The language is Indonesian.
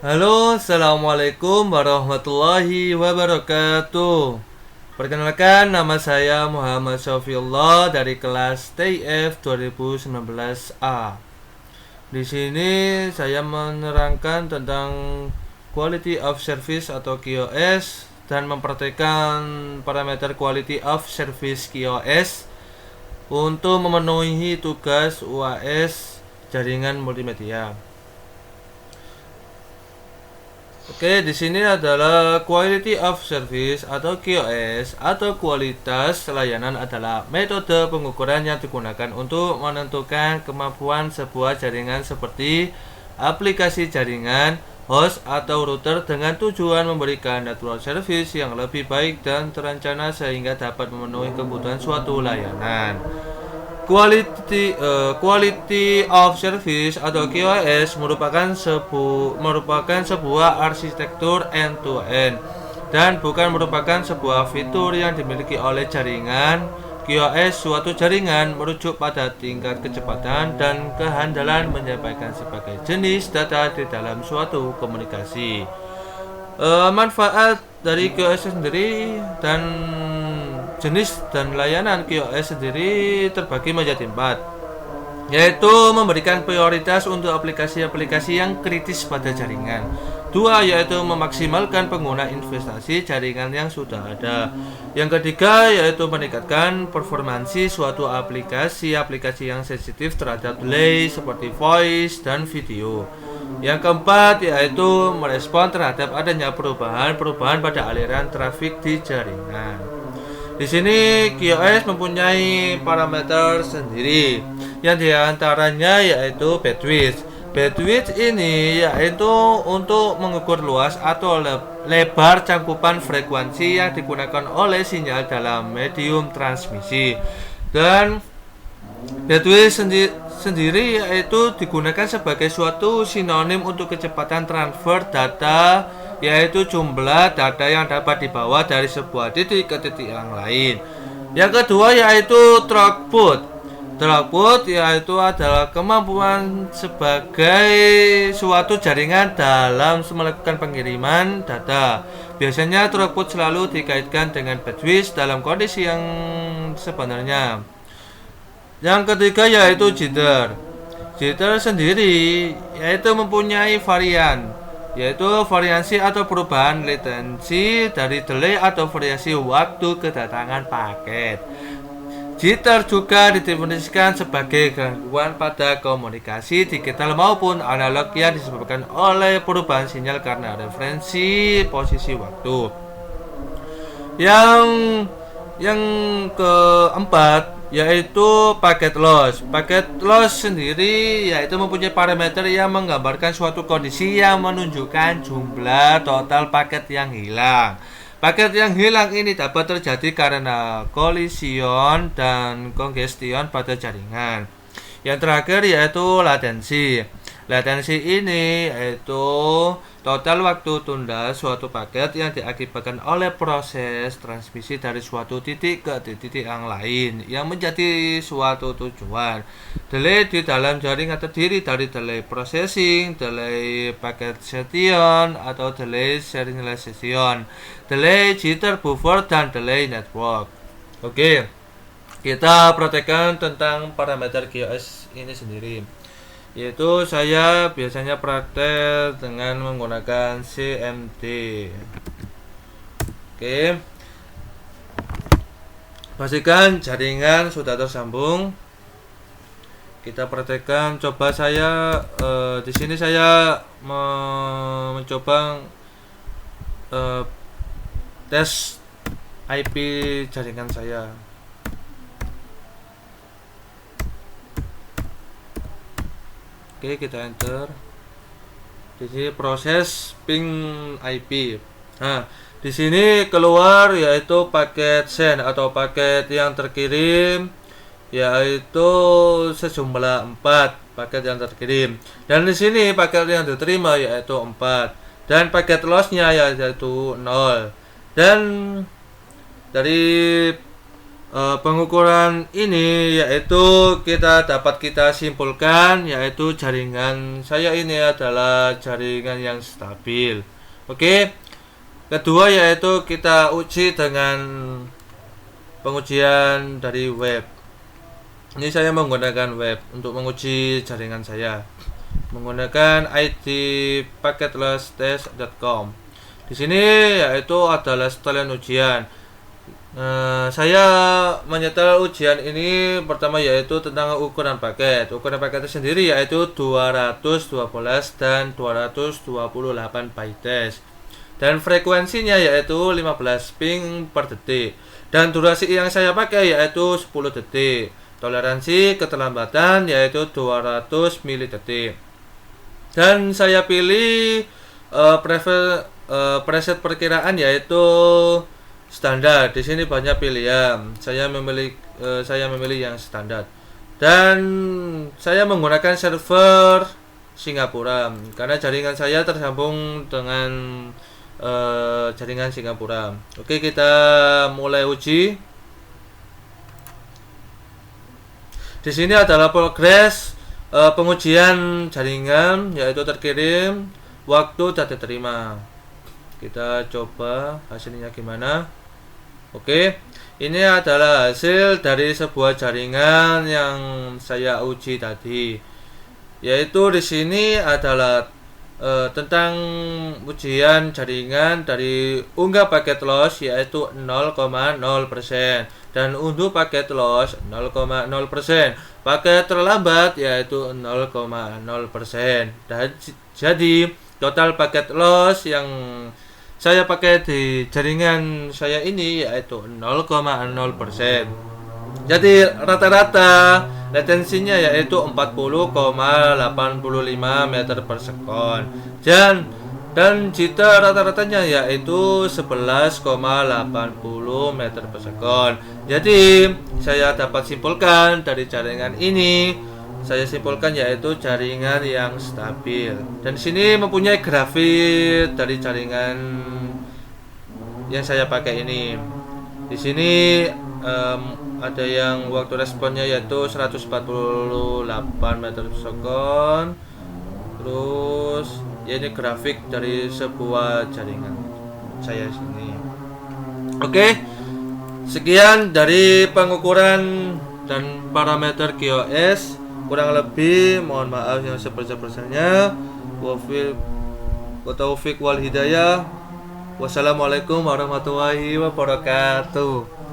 Halo, assalamualaikum warahmatullahi wabarakatuh. Perkenalkan, nama saya Muhammad Syafiullah dari kelas TIF 2019A. Di sini saya menerangkan tentang Quality of Service atau QoS dan mempraktikkan parameter Quality of Service QoS untuk memenuhi tugas UAS jaringan multimedia. Oke, di sini adalah quality of service atau QoS atau kualitas layanan adalah metode pengukuran yang digunakan untuk menentukan kemampuan sebuah jaringan seperti aplikasi jaringan, host atau router dengan tujuan memberikan network service yang lebih baik dan terencana sehingga dapat memenuhi kebutuhan suatu layanan. Quality of Service atau QoS merupakan sebuah arsitektur end-to-end dan bukan merupakan sebuah fitur yang dimiliki oleh jaringan. QoS suatu jaringan merujuk pada tingkat kecepatan dan kehandalan menyampaikan sebagai jenis data di dalam suatu komunikasi. Manfaat dari QoS sendiri dan jenis dan layanan QoS sendiri terbagi menjadi 4, yaitu memberikan prioritas untuk aplikasi-aplikasi yang kritis pada jaringan. 2, yaitu memaksimalkan pengguna investasi jaringan yang sudah ada. Yang ketiga, yaitu meningkatkan performansi suatu aplikasi yang sensitif terhadap delay seperti voice dan video. Yang keempat, yaitu merespon terhadap adanya perubahan pada aliran trafik di jaringan. Di sini QoS mempunyai parameter sendiri, yang diantaranya yaitu bandwidth. Bandwidth ini yaitu untuk mengukur luas atau lebar cakupan frekuensi yang digunakan oleh sinyal dalam medium transmisi. Dan bandwidth sendiri yaitu digunakan sebagai suatu sinonim untuk kecepatan transfer data, yaitu jumlah data yang dapat dibawa dari sebuah titik ke titik yang lain. Yang kedua yaitu throughput. Throughput yaitu adalah kemampuan sebagai suatu jaringan dalam melakukan pengiriman data. Biasanya throughput selalu dikaitkan dengan bandwidth dalam kondisi yang sebenarnya. Yang ketiga yaitu jitter. Jitter sendiri yaitu mempunyai yaitu variasi atau perubahan latensi dari delay atau variasi waktu kedatangan paket. Jitter juga didefinisikan sebagai gangguan pada komunikasi digital maupun analog yang disebabkan oleh perubahan sinyal karena referensi posisi waktu. Yang keempat yaitu packet loss. Packet loss sendiri yaitu mempunyai parameter yang menggambarkan suatu kondisi yang menunjukkan jumlah total paket yang hilang. Paket yang hilang ini dapat terjadi karena kolision dan congestion pada jaringan. Yang terakhir yaitu latensi. Latensi ini yaitu total waktu tunda suatu paket yang diakibatkan oleh proses transmisi dari suatu titik ke titik yang lain yang menjadi suatu tujuan. Delay di dalam jaringan terdiri dari delay processing, delay packetization atau delay serialization, delay jitter buffer, dan delay network. Oke, kita praktekkan tentang parameter QoS ini sendiri. Yaitu saya biasanya praktek dengan menggunakan CMD. Oke. Pastikan jaringan sudah tersambung. Kita praktekkan. Coba saya di sini saya mencoba tes IP jaringan saya. Oke, kita enter. Di sini proses ping IP. Nah, di sini keluar yaitu paket send atau paket yang terkirim, yaitu sejumlah 4 paket yang terkirim. Dan di sini paket yang diterima yaitu 4 dan paket lossnya yaitu 0. Dan dari Pengukuran ini yaitu dapat kita simpulkan yaitu jaringan saya ini adalah jaringan yang stabil. Oke. Kedua yaitu kita uji dengan pengujian dari web. Ini saya menggunakan web untuk menguji jaringan saya menggunakan idpaketloss.com. Di sini yaitu adalah setelan ujian. Saya menyetel ujian ini pertama yaitu tentang ukuran paket. Ukuran paket sendiri yaitu 212 dan 228 bytes. Dan frekuensinya yaitu 15 ping per detik. Dan durasi yang saya pakai yaitu 10 detik. Toleransi keterlambatan yaitu 200 mili-detik. Dan saya pilih preset perkiraan yaitu standar. Di sini banyak pilihan. Saya memilih yang standar. Dan saya menggunakan server Singapura karena jaringan saya tersambung dengan jaringan Singapura. Oke, kita mulai uji. Di sini adalah progres pengujian jaringan yaitu terkirim, waktu dan diterima. Kita coba hasilnya gimana. Oke, ini adalah hasil dari sebuah jaringan yang saya uji tadi. Yaitu di sini adalah tentang ujian jaringan dari unggah paket loss yaitu 0,0% dan unduh paket loss 0,0%. Paket terlambat yaitu 0,0%. Dan jadi total paket loss yang saya pakai di jaringan saya ini yaitu 0,0%. Jadi rata-rata latensinya yaitu 40,85 meter per sekon dan jitter rata-ratanya yaitu 11,80 meter per sekon. Jadi saya dapat simpulkan dari jaringan ini, saya simpulkan yaitu jaringan yang stabil. Dan di sini mempunyai grafik dari jaringan yang saya pakai ini. Di sini ada yang waktu responnya yaitu 148 meter per sekon. Terus ya ini grafik dari sebuah jaringan saya sini. Oke, sekian dari pengukuran dan parameter QoS. Kurang lebih mohon maaf yang sebesar-besarnya. Wa taufiq wal hidayah. Wassalamualaikum warahmatullahi wabarakatuh.